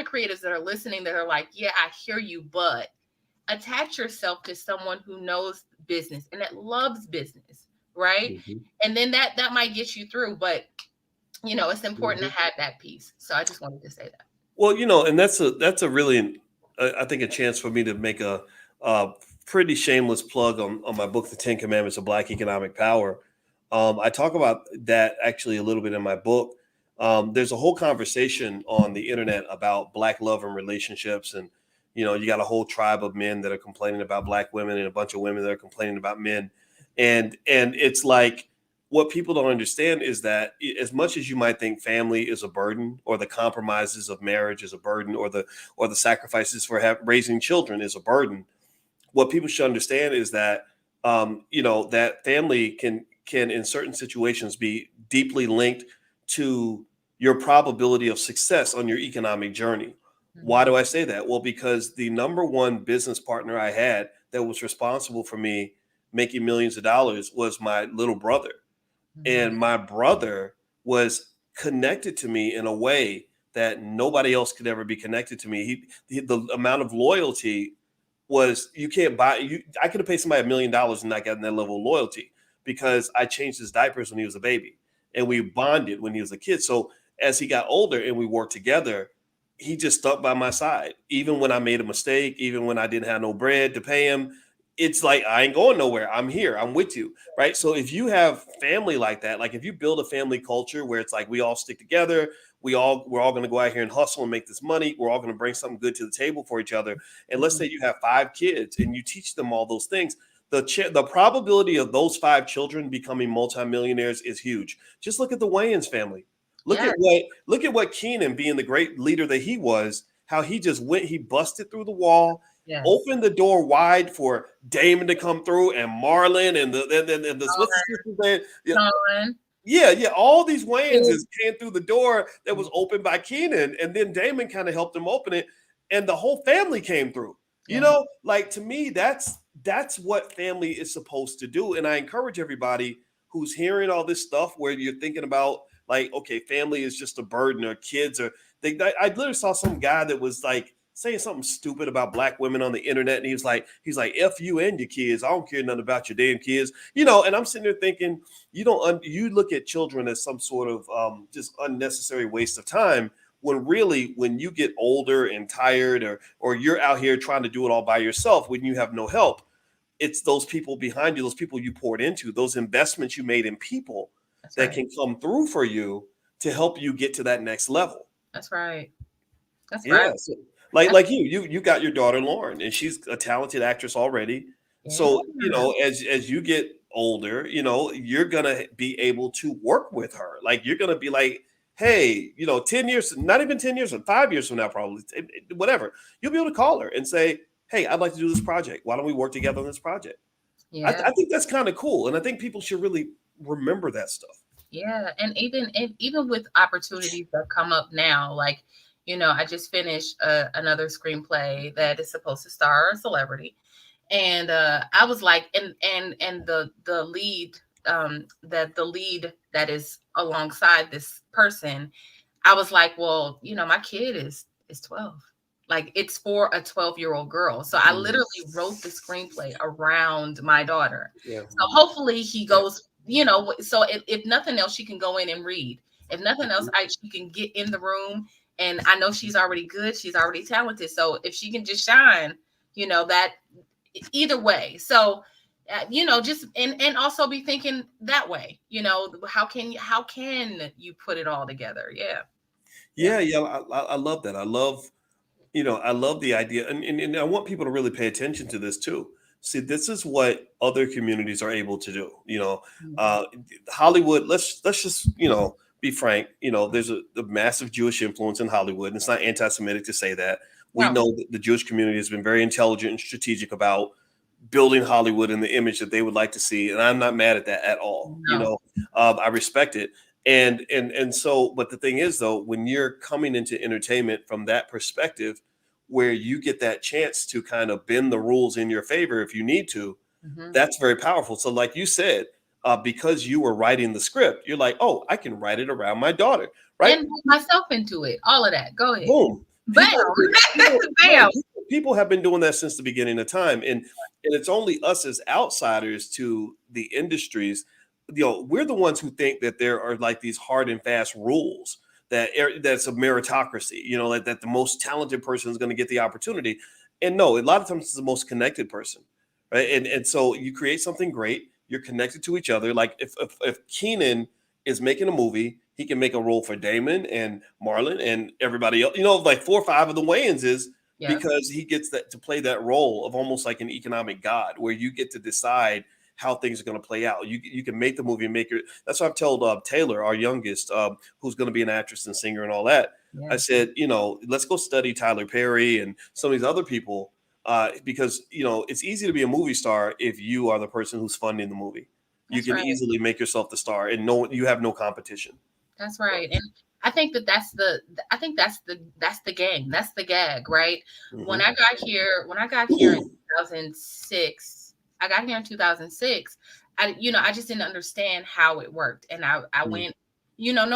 creatives that are listening that are like, yeah, I hear you, but attach yourself to someone who knows business and that loves business, right? Mm-hmm. And then that might get you through, but it's important to have that piece. So I just wanted to say that. Well, and that's a really, I think, a chance for me to make a pretty shameless plug on my book, The 10 Commandments of Black Economic Power. I talk about that actually a little bit in my book. There's a whole conversation on the internet about Black love and relationships. And, you got a whole tribe of men that are complaining about Black women and a bunch of women that are complaining about men. And it's like, what people don't understand is that as much as you might think family is a burden, or the compromises of marriage is a burden, or the sacrifices for raising children is a burden, what people should understand is that, that family can in certain situations be deeply linked to your probability of success on your economic journey. Mm-hmm. Why do I say that? Well, because the number one business partner I had that was responsible for me making millions of dollars was my little brother. Mm-hmm. And my brother was connected to me in a way that nobody else could ever be connected to me. The amount of loyalty was, you can't buy. I could have paid somebody $1 million and not gotten that level of loyalty, because I changed his diapers when he was a baby. And we bonded when he was a kid. So as he got older and we worked together, he just stuck by my side. Even when I made a mistake, even when I didn't have no bread to pay him, it's like, I ain't going nowhere. I'm here. I'm with you. Right. So if you have family like that, like if you build a family culture where it's like, we all stick together, we're all going to go out here and hustle and make this money. We're all going to bring something good to the table for each other. And let's say you have 5 kids and you teach them all those things. The probability of those 5 children becoming multimillionaires is huge. Just look at the Wayans family. Look at what Keenan, being the great leader that he was, how he just went, he busted through the wall, opened the door wide for Damon to come through, and Marlon and the what's the sister's name? All these Wayans came through the door that was opened by Keenan, and then Damon kind of helped him open it, and the whole family came through. You know, like, to me, that's what family is supposed to do. And I encourage everybody who's hearing all this stuff where you're thinking about, like, okay, family is just a burden, or kids are. I literally saw some guy that was like saying something stupid about Black women on the internet, and he's like, F you and your kids. I don't care nothing about your damn kids, you know. And I'm sitting there thinking, you look at children as some sort of just unnecessary waste of time. When really, when you get older and tired, or you're out here trying to do it all by yourself, when you have no help, it's those people behind you, those people you poured into, those investments you made in people that can come through for you to help you get to that next level. That's right. That's right. So, like you got your daughter Lauren, and she's a talented actress already. Yeah. So, you know, as you get older, you know, you're gonna be able to work with her. Like, you're gonna be like, hey, you know, 10 years, not even 10 years, or 5 years from now, probably, whatever, you'll be able to call her and say, hey, I'd like to do this project. Why don't we work together on this project? Yeah. I think that's kind of cool. And I think people should really remember that stuff. Yeah. And even with opportunities that come up now, like, you know, I just finished another screenplay that is supposed to star a celebrity. And I was like, and the lead, the lead that is alongside this person, I was like, well, you know, my kid is 12. Like, it's for a 12-year-old girl. So I literally wrote the screenplay around my daughter. Yeah. So hopefully he goes, you know, so if nothing else, she can go in and read. If nothing else, she can get in the room. And I know she's already good. She's already talented. So if she can just shine, you know, that either way. So, you know, just, and also be thinking that way, you know, how can you put it all together? Yeah. I love that. I love the idea. And I want people to really pay attention to this too. See, this is what other communities are able to do. You know, Hollywood, let's just, you know, be frank, you know, there's a massive Jewish influence in Hollywood, and it's not anti-Semitic to say that. We know that the Jewish community has been very intelligent and strategic about building Hollywood in the image that they would like to see. And I'm not mad at that at all. No. You know, I respect it. And so, but the thing is, though, when you're coming into entertainment from that perspective, where you get that chance to kind of bend the rules in your favor if you need to, that's very powerful. So like you said, because you were writing the script, you're like, oh, I can write it around my daughter, right? And myself into it, all of that. Go ahead. Boom. Bam. People have been doing that since the beginning of time. And it's only us as outsiders to the industries, you know, we're the ones who think that there are like these hard and fast rules that's a meritocracy, you know, that the most talented person is going to get the opportunity. And no, a lot of times it's the most connected person, right? And so you create something great. You're connected to each other. Like if Keenan is making a movie, he can make a role for Damon and Marlon and everybody else, you know, like 4 or 5 of the Wayans is because he gets that to play that role of almost like an economic god, where you get to decide how things are going to play out. You can make the movie and make it. That's what I've told Taylor, our youngest, who's going to be an actress and singer and all that. Yeah. I said, you know, let's go study Tyler Perry and some of these other people, because, you know, it's easy to be a movie star if you are the person who's funding the movie. That's you can easily make yourself the star, and you have no competition. That's right. And I think that's the gang. That's the gag, right? When I got here in 2006, I got here in 2006. I just didn't understand how it worked. And I went, you know,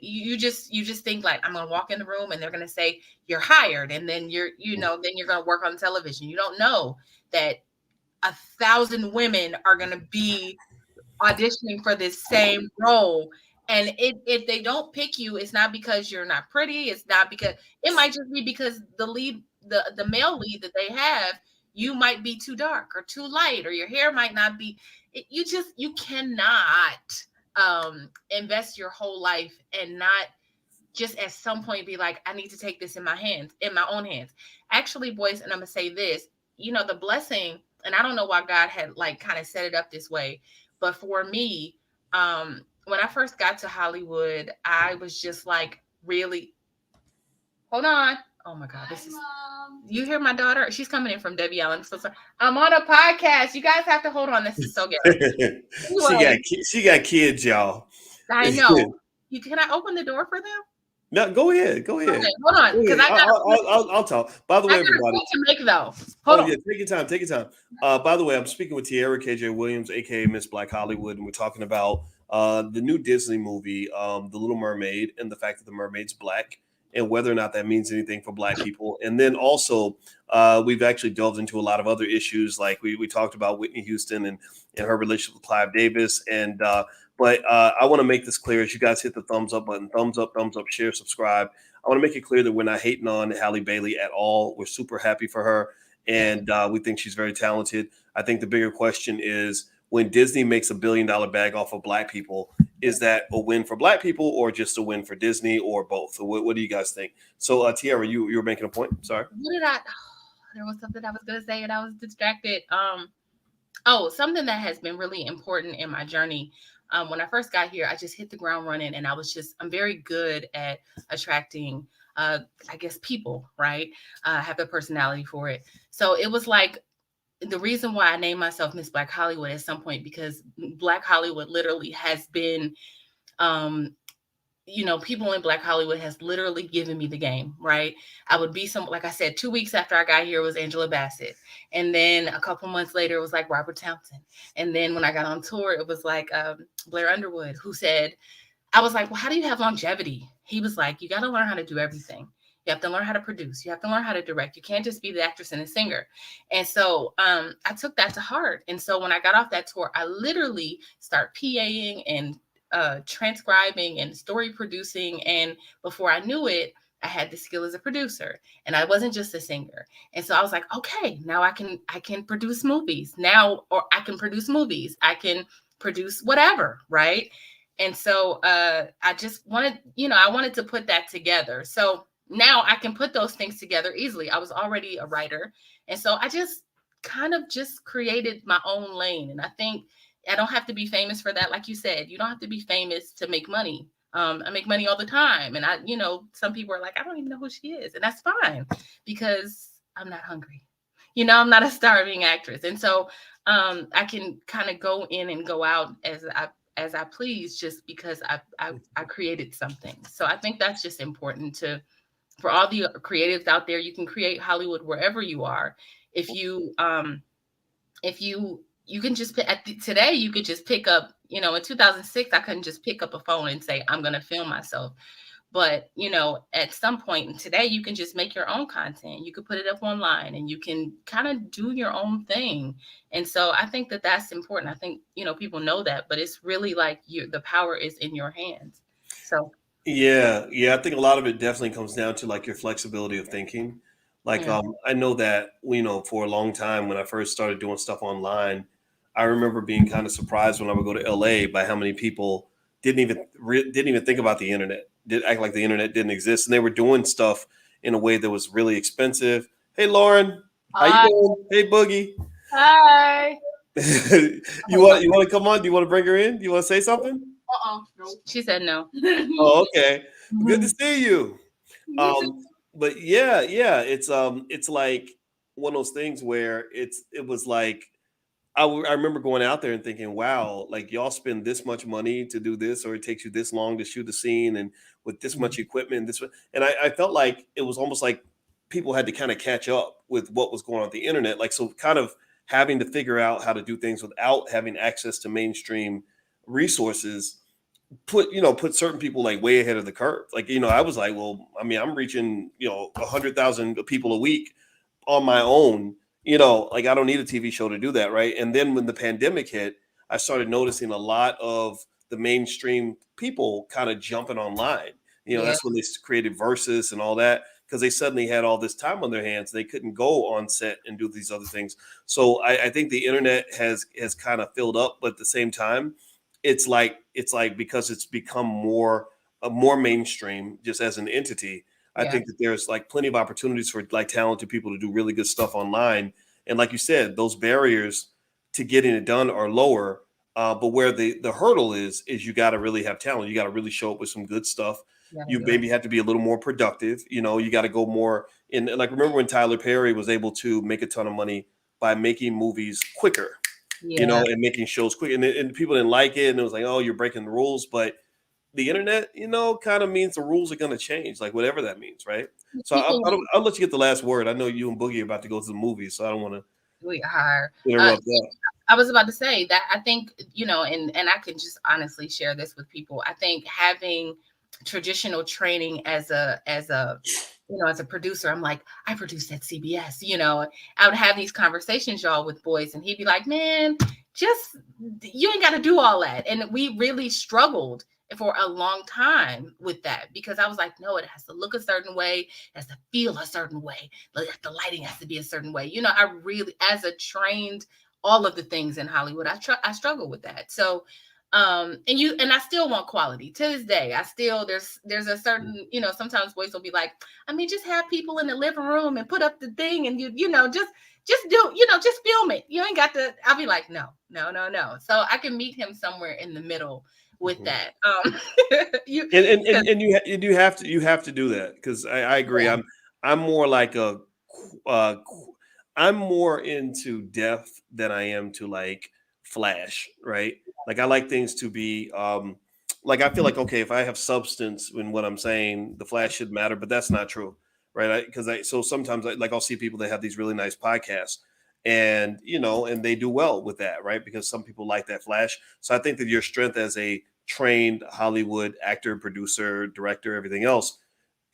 you just think like, I'm going to walk in the room and they're going to say you're hired. And then then you're going to work on television. You don't know that 1,000 women are going to be auditioning for this same role. And if they don't pick you, it's not because you're not pretty. It's not because, it might just be because the lead, the male lead that they have, you might be too dark or too light, or your hair might not be. You cannot invest your whole life and not just at some point be like, I need to take this in my own hands. Actually, Boyce, and I'm gonna say this, the blessing, and I don't know why God had like kind of set it up this way, but for me, when I first got to Hollywood, I was just like really, hold on. Oh my God, this is. You hear my daughter? She's coming in from Debbie Allen. So sorry. I'm on a podcast. You guys have to hold on. This is so good. Anyway, she got kids, y'all. I know. Can I open the door for them? No, go ahead. Go ahead. Okay, hold on, because I'll talk. By the way, everybody. To make though. Hold on. Yeah, take your time. Take your time. By the way, I'm speaking with Tierra KJ Williams, aka Miss Black Hollywood, and we're talking about the new Disney movie, The Little Mermaid, and the fact that the mermaid's black, and whether or not that means anything for Black people. And then also, we've actually delved into a lot of other issues, like we talked about Whitney Houston and her relationship with Clive Davis. And but I want to make this clear as you guys hit the thumbs up button, thumbs up, share, subscribe. I want to make it clear that we're not hating on Halle Bailey at all. We're super happy for her, and we think she's very talented. I think the bigger question is, when Disney makes $1 billion bag off of Black people, is that a win for Black people or just a win for Disney, or both? So what do you guys think? So Tiara, you were making a point. Sorry. What did I? There was something I was going to say and I was distracted. Something that has been really important in my journey. When I first got here, I just hit the ground running, and I'm very good at attracting, I guess, people, right? I have the personality for it. So it was like, the reason why I named myself Miss Black Hollywood at some point, because Black Hollywood literally has been, people in Black Hollywood has literally given me the game, right? I would be like I said, 2 weeks after I got here, it was Angela Bassett. And then a couple months later, it was like Robert Townsend. And then when I got on tour, it was like Blair Underwood, who said, I was like, well, how do you have longevity? He was like, you got to learn how to do everything. You have to learn how to produce. You have to learn how to direct. You can't just be the actress and the singer. And so I took that to heart. And so when I got off that tour, I literally start PAing and transcribing and story producing. And before I knew it, I had the skill as a producer, and I wasn't just a singer. And so I was like, okay, now I can produce movies now, or I can produce movies. I can produce whatever. Right. And so I just wanted, I wanted to put that together. So now I can put those things together easily. I was already a writer. And so I just kind of just created my own lane. And I think I don't have to be famous for that. Like you said, you don't have to be famous to make money. I make money all the time. And some people are like, I don't even know who she is. And that's fine, because I'm not hungry. I'm not a starving actress. And so I can kind of go in and go out as I please, just because I created something. So I think that's just important for all the creatives out there. You can create Hollywood wherever you are. If you can just today, you could just pick up, in 2006, I couldn't just pick up a phone and say, I'm going to film myself. But, at some point today, you can just make your own content. You could put it up online, and you can kind of do your own thing. And so I think that that's important. I think, people know that, but it's really like the power is in your hands. So. Yeah. I think a lot of it definitely comes down to like your flexibility of thinking. Like, I know that, for a long time when I first started doing stuff online, I remember being kind of surprised when I would go to LA by how many people didn't even think about the internet, did act like the internet didn't exist. And they were doing stuff in a way that was really expensive. Hey, Lauren, how you doing? Hey, Boogie. Hi. You want to come on? Do you want to bring her in? Do you want to say something? No. She said no. Oh, okay. Good to see you. But yeah, it's like one of those things where it was like, I remember going out there and thinking, wow, like y'all spend this much money to do this, or it takes you this long to shoot the scene, and with this much equipment, and I felt like it was almost like people had to kind of catch up with what was going on the internet. Like, so kind of having to figure out how to do things without having access to mainstream resources put certain people like way ahead of the curve. Like, I was like, well, I mean, I'm reaching, 100,000 people a week on my own, like I don't need a TV show to do that. Right. And then when the pandemic hit, I started noticing a lot of the mainstream people kind of jumping online. That's when they created Versus and all that, because they suddenly had all this time on their hands. They couldn't go on set and do these other things. So I think the internet has kind of filled up, but at the same time, it's like because it's become more more mainstream just as an entity. I Yeah. think that there's like plenty of opportunities for like talented people to do really good stuff online. And like you said, those barriers to getting it done are lower. But where the hurdle is you got to really have talent. You got to really show up with some good stuff. You gotta You do it. maybe have to be a little more productive. You got to go more in. Like remember when Tyler Perry was able to make a ton of money by making movies quicker, Yeah. and making shows quick, and people didn't like it, and it was like, oh, you're breaking the rules. But the internet, kind of means the rules are going to change, like whatever that means, right? So People I'll let you get the last word. I know you and Boogie are about to go to the movies, so I don't want to we are. interrupt that. I was about to say that I think, and I can just honestly share this with people. I think having traditional training as a as a producer, I'm like, I produced at CBS, I would have these conversations, y'all, with Boyce, and he'd be like, man, just you ain't got to do all that. And we really struggled for a long time with that because I was like, no, it has to look a certain way, it has to feel a certain way, the lighting has to be a certain way. I really, as a trained all of the things in Hollywood, I struggle with that. So and I still want quality to this day. I still there's a certain, sometimes Boyce will be like, I mean, just have people in the living room and put up the thing and just do, just film it. You ain't got to. I'll be like, no. So I can meet him somewhere in the middle with that. You have to do that because I agree. Yeah. I'm more like uh, I'm more into depth than I am to like flash, right? Like I like things to be like I feel like okay, if I have substance in what I'm saying, the flash should matter, but that's not true, right? Because so sometimes I'll see people that have these really nice podcasts, and and they do well with that, right? Because some people like that flash. So I think that your strength as a trained Hollywood actor, producer, director, everything else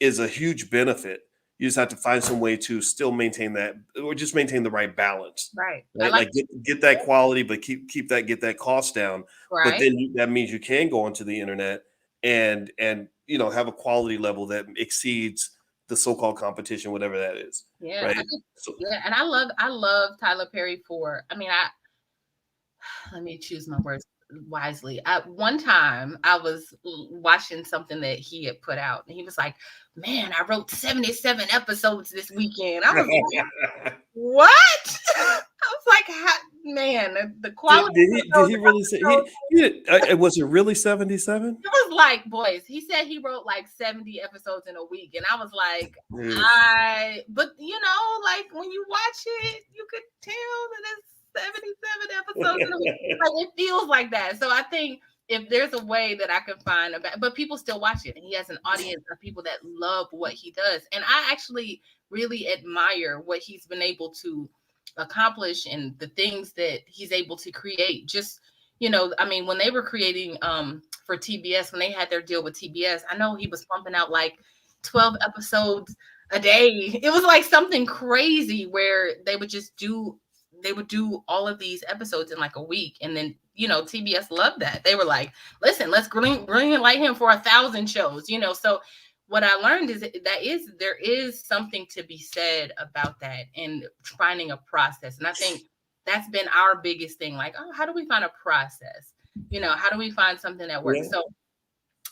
is a huge benefit. You just have to find some way to still maintain that, or just maintain the right balance, Right. I right? like Like get that quality, but get that cost down. But right. then that means you can go onto the internet and have a quality level that exceeds the so-called competition, whatever that is, Yeah. right? So And I love Tyler Perry for, I mean, let me choose my words wisely. At one time, I was watching something that he had put out, and he was like, "Man, I wrote 77 episodes this weekend." I was like, "What?" I was like, "Man, the quality." did he really say was it really 77? It was like, boys, he said he wrote like 70 episodes in a week. And I was like, but like when you watch it, you could tell that it's 77 episodes in a week. Like it feels like that. So I think if there's a way that I can find but people still watch it, and he has an audience of people that love what he does. And I actually really admire what he's been able to accomplish and the things that he's able to create. Just I mean, when they were creating for TBS, when they had their deal with TBS, I know he was pumping out like 12 episodes a day. It was like something crazy where they would do all of these episodes in like a week. And then, TBS loved that. They were like, listen, let's green light him for 1,000 shows, So what I learned is there is something to be said about that and finding a process. And I think that's been our biggest thing. Like, oh, how do we find a process? How do we find something that works?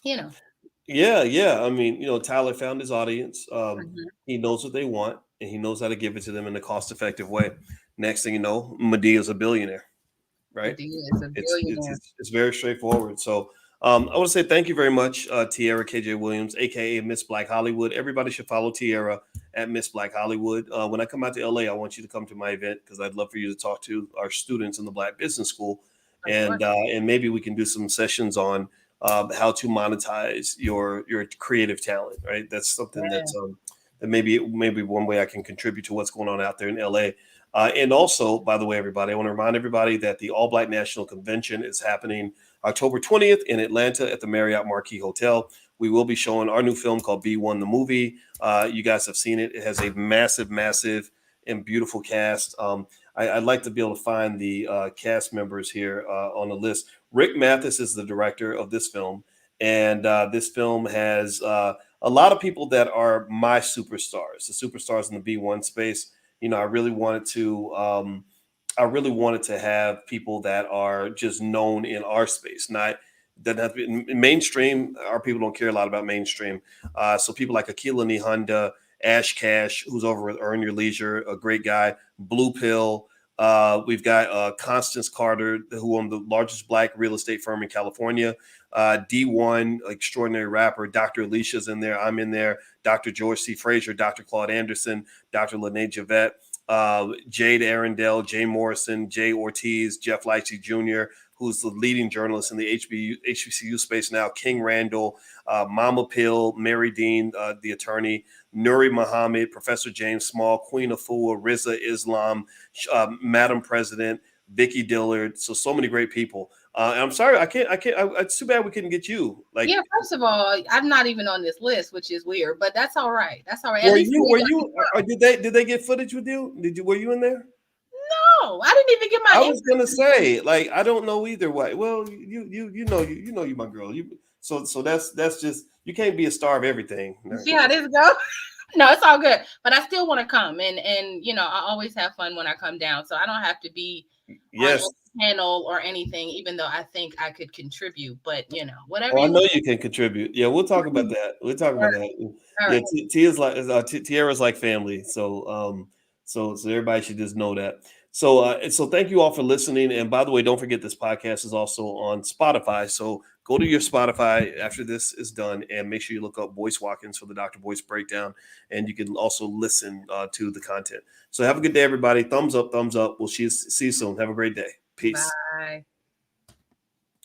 Yeah. So, Yeah. I mean, Tyler found his audience. mhm. He knows what they want, and he knows how to give it to them in a cost-effective way. Next thing you know, Medea's a billionaire, right? Madea is a billionaire. It's very straightforward. So, I want to say thank you very much, Tierra KJ Williams, aka Miss Black Hollywood. Everybody should follow Tiara at Miss Black Hollywood. When I come out to LA, I want you to come to my event because I'd love for you to talk to our students in the Black Business School, and maybe we can do some sessions on how to monetize your creative talent. Right, that's something that maybe one way I can contribute to what's going on out there in LA. And also, by the way, everybody, I want to remind everybody that the All Black National Convention is happening October 20th in Atlanta at the Marriott Marquis Hotel. We will be showing our new film called B1 the Movie. You guys have seen it. It has a massive and beautiful cast. I'd like to be able to find the cast members here on the list. Rick Mathis is the director of this film. And this film has a lot of people that are my superstars, the superstars in the B1 space. I really wanted to have people that are just known in our space, not doesn't have to be mainstream. Our people don't care a lot about mainstream. So people like Akila Nihonda, Ash Cash, who's over with Earn Your Leisure, a great guy. Blue Pill. We've got Constance Carter, who owns the largest Black real estate firm in California. D1, extraordinary rapper. Dr. Alicia's in there. I'm in there. Dr. George C. Frazier, Dr. Claude Anderson, Dr. Lene Javette, Jade Arundel, Jay Morrison, Jay Ortiz, Jeff Lightsey Jr., who's the leading journalist in the HBCU space now, King Randall, Mama Pill, Mary Dean, the attorney, Nuri Muhammad, Professor James Small, Queen Afua, Riza Islam, Madam President, Vicky Dillard. So many great people. And I'm sorry, I can't. It's too bad we couldn't get you. Yeah, first of all, I'm not even on this list, which is weird, but that's all right. That's all right. Were you? Or did they get footage with you? Were you in there? No, I didn't even get my. I was gonna say, I don't know either way. Well, you know you my girl. So that's just, you can't be a star of everything. See how this goes? No, it's all good. But I still want to come, and I always have fun when I come down. So I don't have to be on a panel or anything, even though I think I could contribute. But whatever. I know you can contribute. Yeah, we'll talk about that. We'll talk about that. Right. Yeah, Tiara's like family. So so everybody should just know that. So thank you all for listening. And by the way, don't forget this podcast is also on Spotify. So go to your Spotify after this is done and make sure you look up Boyce Watkins for the Dr. Boyce breakdown. And you can also listen to the content. So have a good day, everybody. Thumbs up, thumbs up. We'll see you soon. Have a great day. Peace. Bye.